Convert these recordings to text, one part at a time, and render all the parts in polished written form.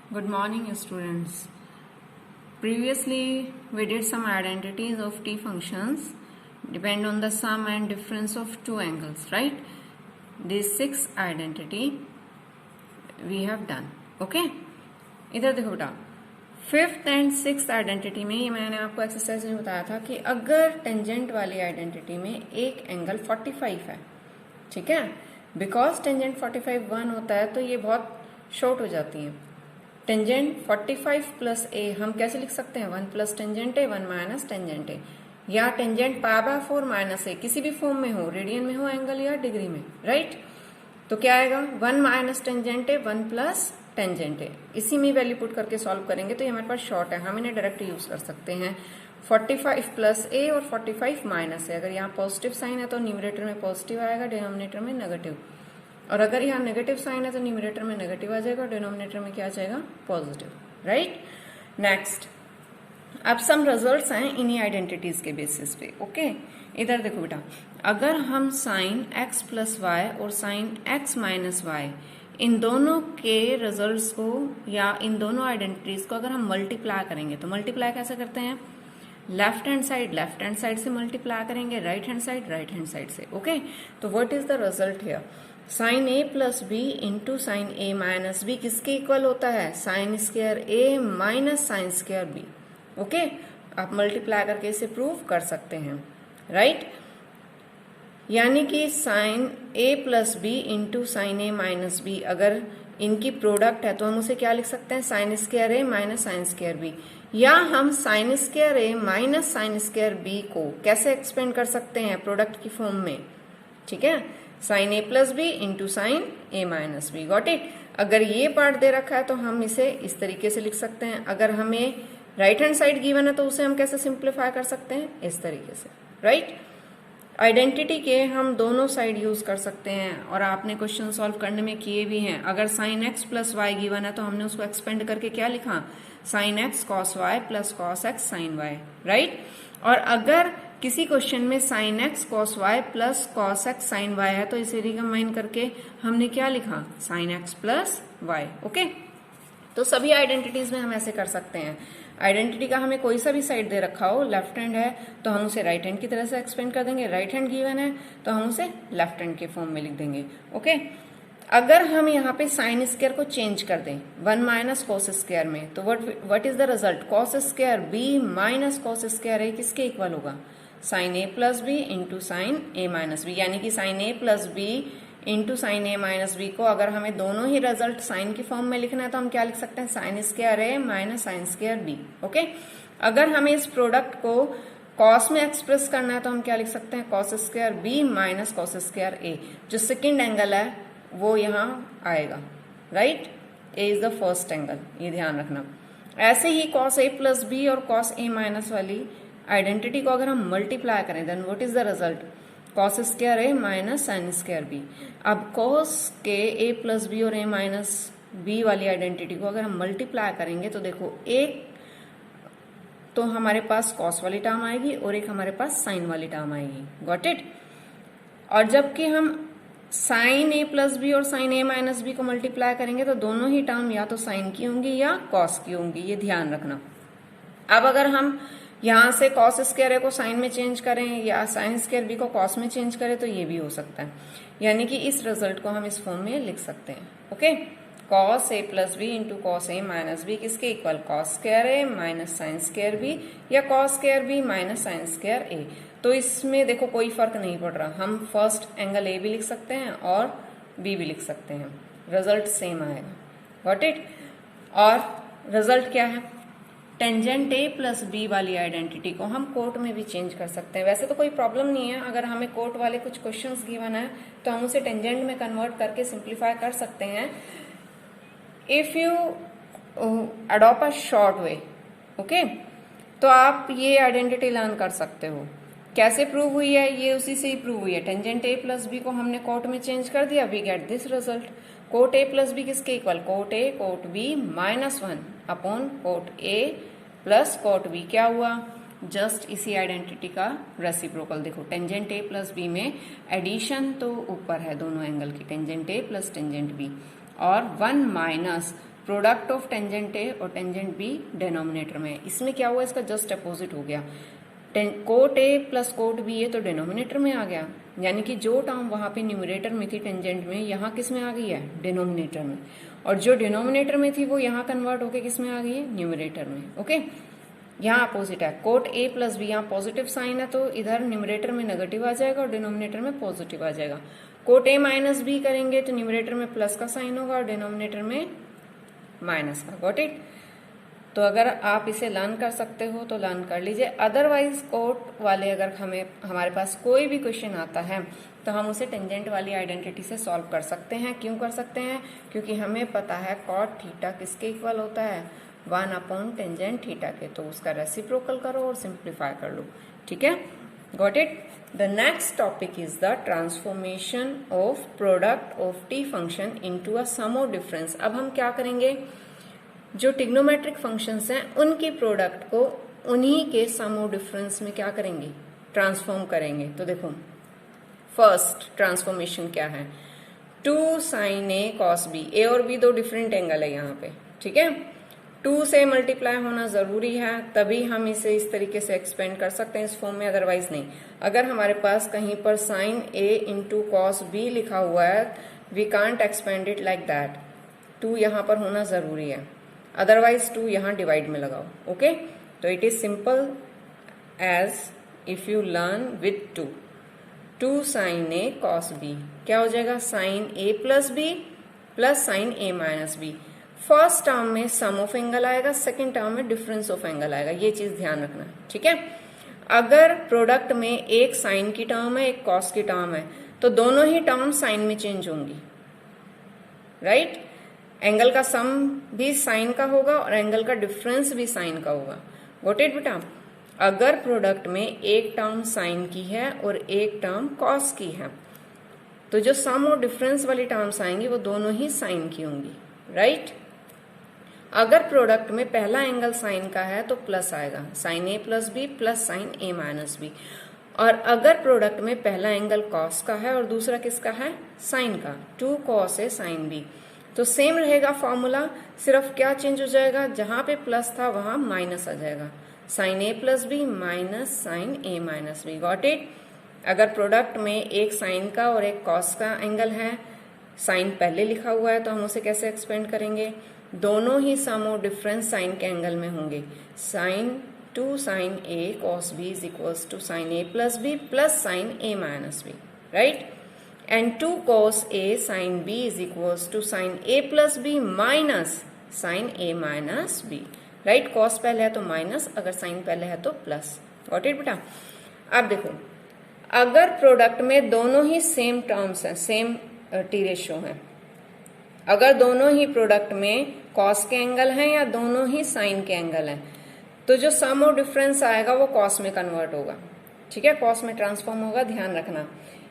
Good morning, students. Previously, we did some identities of T functions depend on the sum and difference of two angles, right? These 6 identity we have done. Okay? इधर देखो बेटा, 5th and 6th identity में ये मैंने आपको exercise में बताया था कि अगर टेंजेंट वाली आइडेंटिटी में एक एंगल 45 है, ठीक है, बिकॉज टेंजेंट 45 1 होता है तो ये बहुत शॉर्ट हो जाती है। टेंजेंट 45 प्लस ए हम कैसे लिख सकते हैं? 1 प्लस टेंजेंट ए 1 माइनस टेंजेंट ए, या टेंजेंट π/4 माइनस ए, किसी भी फॉर्म में हो, रेडियन में हो एंगल या डिग्री में, राइट? तो क्या आएगा? 1 माइनस टेंजेंट ए 1 प्लस टेंजेंट ए। इसी में वैल्यू पुट करके सॉल्व करेंगे तो ये हमारे पास शॉर्ट है, हम इन्हें डायरेक्ट यूज कर सकते हैं। 45 प्लस ए और 45 माइनस ए, अगर यहाँ पॉजिटिव साइन है तो न्यूमरेटर में पॉजिटिव आएगा, डिनोमिनेटर में नेगेटिव, और अगर यहाँ नेगेटिव साइन है तो न्यूमरेटर में नेगेटिव आ जाएगा और डिनोमिनेटर में क्या आ जाएगा? Positive, right? नेक्स्ट, अब सम रिजल्ट्स हैं इन्हीं आइडेंटिटीज के बेसिस पे। ओके, इधर देखो बेटा, अगर हम साइन x प्लस वाई और साइन x माइनस वाई इन दोनों के रिजल्ट्स को या इन दोनों आइडेंटिटीज को अगर हम मल्टीप्लाई करेंगे तो मल्टीप्लाई कैसे करते हैं? लेफ्ट हैंड साइड से मल्टीप्लाई करेंगे, राइट हैंड साइड से। ओके, तो what is the result here? Sine A plus B into sine A minus B किसके इक्वल होता है? Sine square A minus sine square B. Okay, आप multiply करके इसे प्रूव कर सकते हैं, राइट? यानी कि sine A plus B into sine A minus B अगर इनकी प्रोडक्ट है तो हम उसे क्या लिख सकते हैं? Sine square A minus sine square B. या हम sign square A minus sine square B को कैसे एक्सपेंड कर सकते हैं? प्रोडक्ट की फॉर्म में, ठीक है? Sine A plus B into sine A minus B. Got it? अगर ये पार्ट दे रखा है तो हम इसे इस तरीके से लिख सकते हैं। अगर हमें राइट हैंड साइड गिवन है तो उसे हम कैसे सिंप्लीफाई कर सकते हैं? इस तरीके से, राइट? आइडेंटिटी के हम दोनों साइड यूज कर सकते हैं और आपने क्वेश्चन सॉल्व करने में किए भी हैं। अगर sine X plus Y given है तो हमने उसको एक्सपेंड करके क्या लिखा? Sine X cos Y plus cos X sine Y, right? और अगर किसी क्वेश्चन में sine X cos Y plus cos X sine Y है तो इसे रिकम्बाइन करके हमने क्या लिखा? Sine X plus Y. Okay, तो सभी आइडेंटिटीज में हम ऐसे कर सकते हैं। आइडेंटिटी का हमें कोई सा भी साइड दे रखा हो, लेफ्ट हैंड है तो हम उसे राइट हैंड की तरह से एक्सपेंड कर देंगे, राइट हैंड गिवन है तो हम उसे लेफ्ट हैंड के फॉर्म में लिख देंगे। ओके, अगर हम यहाँ पे साइन स्क्वायर को चेंज कर दें 1 माइनस कॉस स्क्वायर में तो what is the result? Cos square B minus cos square A किसके इक्वल होगा? Sine A plus B into sine A minus B. यानी कि sine A plus B into sine A minus B को अगर हमें दोनों ही रिजल्ट साइन की फॉर्म में लिखना है तो हम क्या लिख सकते हैं? Sine square A minus sine square B. Okay, अगर हमें इस प्रोडक्ट को कॉस में एक्सप्रेस करना है तो हम क्या लिख सकते हैं? Cos square B minus cos square A. जो सेकेंड एंगल है वो यहाँ आएगा, right? A is the first angle, ये ध्यान रखना। ऐसे ही कॉस ए प्लस बी और कॉस ए माइनस वाली आइडेंटिटी को अगर हम मल्टीप्लाई करें then what is the result? Cos square A minus sine square B. अब कॉस के ए प्लस बी और ए माइनस बी वाली आइडेंटिटी को अगर हम मल्टीप्लाई करेंगे तो देखो, एक तो हमारे पास कॉस वाली टर्म आएगी और एक हमारे पास साइन वाली टर्म आएगी। Got it? और जबकि हम साइन ए प्लस बी और साइन ए माइनस बी को मल्टीप्लाई करेंगे तो दोनों ही टर्म या तो साइन की होंगी या कॉस की होंगी, ये ध्यान रखना। अब अगर हम यहां से कॉस स्क्वायर ए को साइन में चेंज करें या साइन स्क्वायर बी को कॉस में चेंज करें तो ये भी हो सकता है। यानी कि इस रिजल्ट को हम इस फॉर्म में लिख सकते हैं। Okay, cos A plus B into cos A minus B किसके equal? Cos square A minus sine square B या cos square B minus sine square A. तो इसमें देखो कोई फर्क नहीं पड़ रहा, हम फर्स्ट एंगल ए भी लिख सकते हैं और बी भी लिख सकते हैं, रिजल्ट सेम आएगा। Got it? और रिजल्ट क्या है? टेंजेंट ए प्लस बी वाली आइडेंटिटी को हम कोट में भी चेंज कर सकते हैं। वैसे तो कोई प्रॉब्लम नहीं है, अगर हमें कोट वाले कुछ क्वेश्चंस गिवन है तो हम उसे टेंजेंट में कन्वर्ट करके सिंप्लीफाई कर सकते हैं if you adopt a short way. Okay, तो आप ये आइडेंटिटी लर्न कर सकते हो। कैसे प्रूव हुई है? ये उसी से ही प्रूव हुई है। टेंजेंट ए प्लस बी को हमने कोट में चेंज कर दिया, we get this result. Cot A plus B किसके equal? Cot A cot B minus 1 upon cot A plus cot B. क्या हुआ? जस्ट इसी आइडेंटिटी का रेसिप्रोकल। देखो, टेंजेंट ए प्लस बी में एडिशन तो ऊपर है दोनों एंगल की, tangent A plus tangent B, और 1 minus product of tangent A और टेंजेंट बी डिनोमिनेटर में। इसमें क्या हुआ, इसका जस्ट अपोजिट हो गया। Cot A plus cot B ये तो डिनोमिनेटर में आ गया, यानी कि जो टर्म वहां पे न्यूमरेटर में थी टेंजेंट में, यहाँ किस में आ गई है, डिनोमिनेटर में। और जो डिनोमिनेटर में थी वो यहाँ कन्वर्ट होके किस में आ गई है, न्यूमरेटर में। ओके, यहाँ अपोजिट है, कोट ए प्लस बी, यहाँ पॉजिटिव साइन है तो इधर न्यूमरेटर में नेगेटिव आ जाएगा और डिनोमिनेटर में पॉजिटिव आ जाएगा। कोट ए माइनस बी करेंगे तो न्यूमरेटर में प्लस का साइन होगा और डिनोमिनेटर में माइनस का। Got it. तो अगर आप इसे लर्न कर सकते हो तो लर्न कर लीजिए। अदरवाइज कोट वाले अगर हमारे पास कोई भी क्वेश्चन आता है तो हम उसे टेंजेंट वाली आइडेंटिटी से सॉल्व कर सकते हैं। क्यों कर सकते हैं, क्योंकि हमें पता है कॉट थीटा किसके इक्वल होता है, 1 टेंजेंट थीटा के। तो उसका रेसिप्रोकल करो और सिंप्लीफाई कर लो। ठीक है, got it. The next topic is the transformation of product of T function into a sum of difference. अब हम क्या करेंगे, जो ट्रिग्नोमेट्रिक फंक्शंस हैं उनकी प्रोडक्ट को उन्हीं के सम ऑफ डिफरेंस में क्या करेंगे, ट्रांसफॉर्म करेंगे। तो देखो फर्स्ट ट्रांसफॉर्मेशन क्या है, 2 sin a cos b, ए और बी दो डिफरेंट एंगल है यहाँ पे। ठीक है, 2 से मल्टीप्लाई होना जरूरी है तभी हम इसे इस तरीके से एक्सपेंड कर सकते हैं इस फॉर्म में, अदरवाइज नहीं। अगर हमारे पास कहीं पर sin a into cos B लिखा हुआ है, we can't expand it like that. 2 यहाँ पर होना जरूरी है, अदरवाइज 2 यहाँ डिवाइड में लगाओ। ओके, तो it is simple as if you learn with 2 sin a cos b क्या हो जाएगा, sin a plus B plus sin a minus B. First term में सम ऑफ एंगल आएगा, सेकेंड टर्म में डिफरेंस ऑफ एंगल आएगा, ये चीज ध्यान रखना। ठीक है, अगर प्रोडक्ट में एक साइन की टर्म है एक कॉस की टर्म है तो दोनों ही टर्म साइन में चेंज होंगी। राइट, एंगल का सम भी साइन का होगा और एंगल का डिफरेंस भी साइन का होगा। गॉट इट बेटा। अगर प्रोडक्ट में एक टर्म साइन की है और एक टर्म कॉस की है तो जो सम और डिफरेंस वाली टर्म्स आएंगी वो दोनों ही साइन की होंगी। राइट, अगर प्रोडक्ट में पहला एंगल साइन का है तो प्लस आएगा, sign A plus B plus sign A minus B. और अगर प्रोडक्ट में पहला एंगल कॉस का है और दूसरा किसका है, साइन का, 2 cos ए साइन बी, तो सेम रहेगा फॉर्मूला, सिर्फ क्या चेंज हो जाएगा, जहां पे प्लस था वहां माइनस आ जाएगा, sine A plus B minus sine A minus B. Got it. अगर प्रोडक्ट में एक साइन का और एक कॉस का एंगल है, साइन पहले लिखा हुआ है तो हम उसे कैसे एक्सपेंड करेंगे, दोनों ही सम और डिफरेंस साइन के एंगल में होंगे। Sine 2 sin a cos b is equals to sin a plus b plus sin a minus b, right? And 2 cos a sin b is equals to sin a plus b minus sin a minus b, right? cos पहले है तो minus, अगर sin पहले है तो plus. Got it बेटा। अब देखो, अगर प्रोडक्ट में दोनों ही सेम टर्म्स हैं, सेम टी रेशियो है, अगर दोनों ही प्रोडक्ट में कॉस के एंगल हैं या दोनों ही साइन के एंगल हैं, तो जो सम और डिफरेंस आएगा वो कॉस में कन्वर्ट होगा। ठीक है, कॉस में ट्रांसफॉर्म होगा, ध्यान रखना।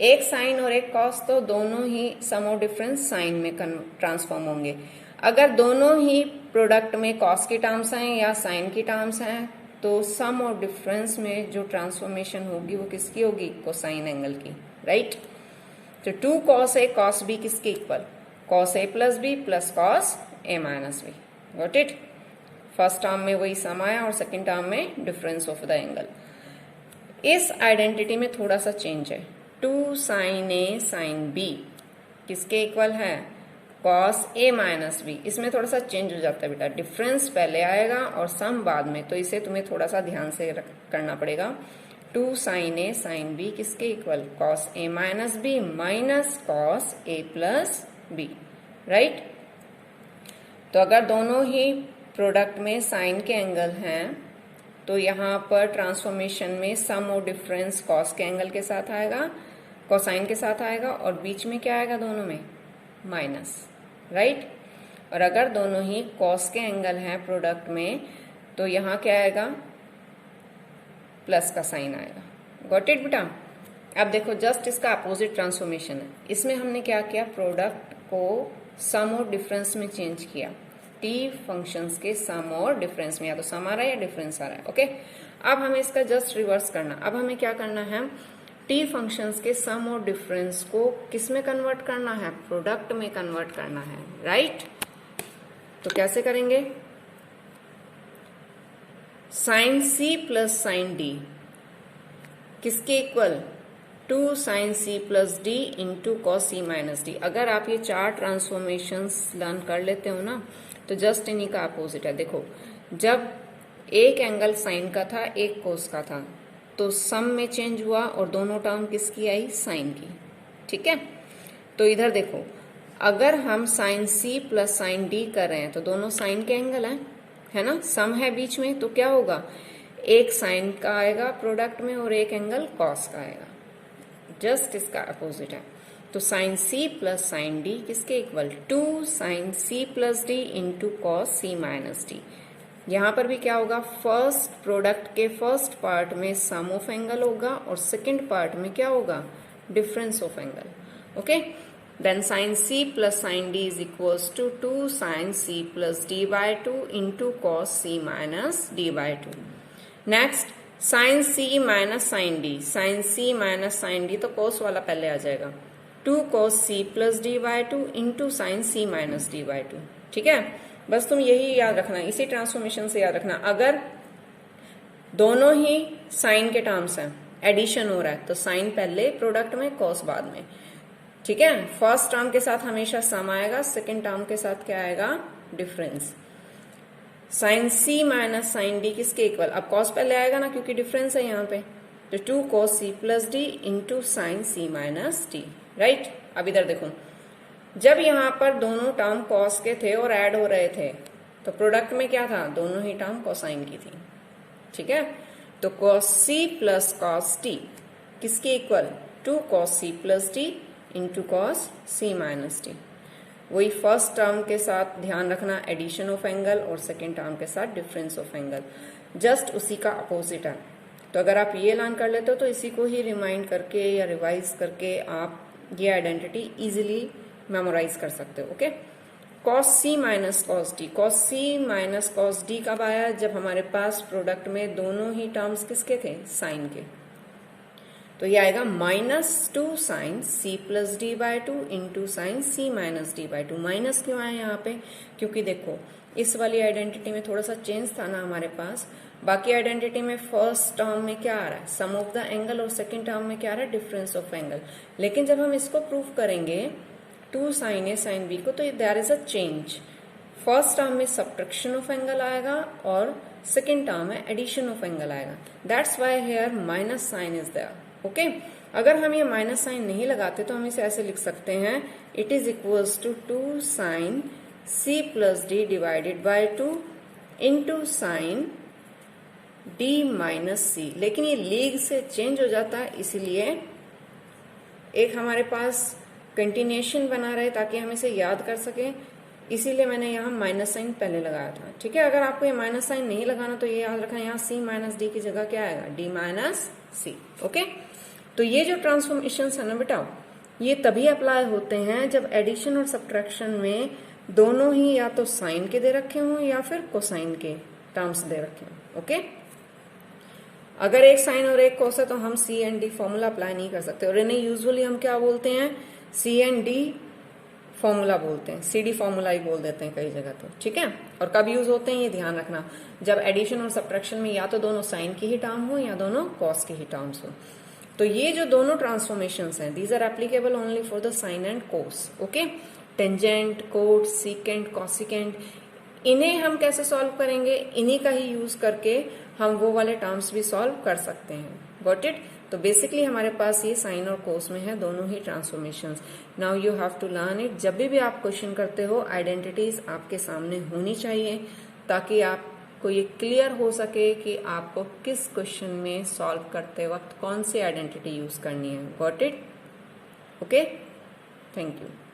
एक साइन और एक कॉस तो दोनों ही सम और डिफरेंस साइन में ट्रांसफॉर्म होंगे। अगर दोनों ही प्रोडक्ट में कॉस की टर्म्स हैं या साइन की टर्म्स हैं तो सम और डिफरेंस में जो ट्रांसफॉर्मेशन होगी वो किसकी होगी, कोसाइन एंगल की। राइट, तो 2 cos a cos b किसके equal, cos a plus B plus cos a minus B. Got it. First term में वही सम आया और सेकेंड टर्म में डिफरेंस ऑफ द एंगल। इस आइडेंटिटी में थोड़ा सा चेंज है, 2 sin a sin b किसके इक्वल है, cos a माइनस बी। इसमें थोड़ा सा चेंज हो जाता है बेटा, डिफरेंस पहले आएगा और सम बाद में, तो इसे तुम्हें थोड़ा सा ध्यान से करना पड़ेगा। 2 sin a sin b किसके equal, cos a minus B minus cos a plus B. Right, तो अगर दोनों ही प्रोडक्ट में साइन के एंगल हैं तो यहाँ पर ट्रांसफॉर्मेशन में सम और डिफरेंस कॉस के एंगल के साथ आएगा, कोसाइन के साथ आएगा, और बीच में क्या आएगा, दोनों में माइनस। राइट, और अगर दोनों ही कॉस के एंगल हैं प्रोडक्ट में तो यहाँ क्या आएगा, प्लस का साइन आएगा। गॉट इट बेटा। अब देखो, जस्ट इसका अपोजिट ट्रांसफॉर्मेशन है। इसमें हमने क्या किया, प्रोडक्ट को सम और डिफरेंस में चेंज किया, टी फंक्शंस के सम और डिफरेंस में, या तो सम आ रहा है या डिफरेंस आ रहा है। ओके, अब हमें इसका जस्ट रिवर्स करना। अब हमें क्या करना है, टी फंक्शंस के सम और डिफरेंस को किस में कन्वर्ट करना है, प्रोडक्ट में कन्वर्ट करना है। राइट, तो कैसे करेंगे? Sine C plus sine D किसके equal? 2 sine C plus D into cos C minus D. अगर आप ये 4 ट्रांसफॉर्मेशंस लर्न कर लेते हो ना, तो जस्ट इन्हीं का अपोजिट है। देखो, जब एक एंगल साइन का था, एक कोस का था, तो सम में चेंज हुआ और दोनों टर्म किसकी आई? साइन की। ठीक है, तो इधर देखो, अगर हम sine C plus sine D कर रहे हैं तो दोनों साइन के एंगल हैं, है ना, सम है बीच में, तो क्या होगा? एक साइन का आएगा प्रोडक्ट में और एक एंगल कॉस का आएगा। जस्ट इसका अपोजिट है। तो sine C plus sine D किसके equal? 2 sine C plus D into cos C minus D. यहां पर भी क्या होगा? फर्स्ट प्रोडक्ट के फर्स्ट पार्ट में सम ऑफ एंगल होगा और सेकेंड पार्ट में क्या होगा? Difference of angle. Okay, then sine C plus sine D is equals to 2 sine C plus D by 2 into cos C minus D by 2। Next sine C minus sine D, sine C minus sine D तो cos वाला पहले आ जाएगा, 2 cos C plus D by 2 into sine C minus D by 2। ठीक है, बस तुम यही याद रखना, इसी ट्रांसफॉर्मेशन से याद रखना। अगर दोनों ही साइन के टर्म्स हैं, एडिशन हो रहा है, तो साइन पहले प्रोडक्ट में, कॉस बाद में। ठीक है, फर्स्ट टर्म के साथ हमेशा सम आएगा, सेकेंड टर्म के साथ क्या आएगा? Difference. Sign C minus sine D किसके इक्वल? अब कॉस पहले आएगा ना, क्योंकि डिफरेंस है यहाँ पे, तो 2 cos C plus D into sine C minus D. Right, अब इधर देखो, जब यहाँ पर दोनों टर्म कॉस के थे और ऐड हो रहे थे, तो प्रोडक्ट में क्या था? दोनों ही टर्म कोसाइन की थी। ठीक है, तो cos C plus cos D किसके equal? 2 cos C plus D into cos C minus D. वही फर्स्ट टर्म के साथ ध्यान रखना, एडिशन ऑफ एंगल, और सेकेंड टर्म के साथ डिफरेंस ऑफ एंगल, जस्ट उसी का अपोजिट है। तो अगर आप ये लर्न कर लेते हो तो इसी को ही रिमाइंड करके या रिवाइज करके आप ये आइडेंटिटी इजीली मेमोराइज कर सकते हो। Okay, cos C minus cos D, cos C minus cos D कब आया? जब हमारे पास प्रोडक्ट में दोनों ही टर्म्स किसके थे? साइन के। तो ये आएगा -2 sine C plus D by 2 into sine C minus D by 2। Minus क्यों आया यहाँ पे? क्योंकि देखो, इस वाली आइडेंटिटी में थोड़ा सा चेंज था ना हमारे पास। बाकी आइडेंटिटी में फर्स्ट टर्म में क्या आ रहा है? सम ऑफ द एंगल, और सेकेंड टर्म में क्या आ रहा है? Difference of angle. लेकिन जब हम इसको प्रूव करेंगे 2 साइन ए साइन बी को, तो there is a change. First term में सब्ट्रैक्शन ऑफ एंगल आएगा और सेकेंड टर्म में एडिशन ऑफ एंगल आएगा। That's why here minus sine is there. Okay, अगर हम ये माइनस साइन नहीं लगाते तो हम इसे ऐसे लिख सकते हैं, it is equals to 2 sine C plus D divided by 2 into sine D minus C. लेकिन ये लीग से चेंज हो जाता है, इसीलिए एक हमारे पास कंटिन्यूएशन बना रहे ताकि हम इसे याद कर सके, इसीलिए मैंने यहाँ माइनस साइन पहले लगाया था। ठीक है, अगर आपको ये माइनस साइन नहीं लगाना तो ये याद रखना, यहाँ सी माइनस डी की जगह क्या आएगा? डी माइनस सी। ओके, तो ये जो ट्रांसफॉर्मेशन है ना बेटा, ये तभी अप्लाई होते हैं जब एडिशन और सब्ट्रैक्शन में दोनों ही या तो साइन के दे रखे हों या फिर कोसाइन के टर्म्स दे रखे हों। ओके, अगर एक साइन और एक कोस है तो हम सी एंड डी फॉर्मूला अप्लाई नहीं कर सकते, और इन्हें यूजुअली हम क्या बोलते हैं? सी एंड डी फॉर्मूला बोलते हैं, सी डी फॉर्मूला ही बोल देते हैं कई जगह तो। ठीक है, और कब यूज होते हैं ये ध्यान रखना, जब एडिशन और सब्ट्रैक्शन में या तो दोनों साइन की ही टर्म हो या दोनों कॉस की ही टर्म्स हो। तो ये जो दोनों ट्रांसफॉर्मेशंस हैं, these are applicable only for the sine and cos. Okay, tangent, cot, secant, cosecant, इन्हें हम कैसे सॉल्व करेंगे? इन्हीं का ही यूज करके हम वो वाले टर्म्स भी सॉल्व कर सकते हैं। Got it? तो बेसिकली हमारे पास ये साइन और कोस में है दोनों ही transformations. Now you have to learn it. जब भी आप क्वेश्चन करते हो, आइडेंटिटीज आपके सामने होनी चाहिए ताकि आपको ये क्लियर हो सके कि आपको किस क्वेश्चन में सॉल्व करते वक्त कौन सी आइडेंटिटी यूज करनी है। Got it? Okay, thank you.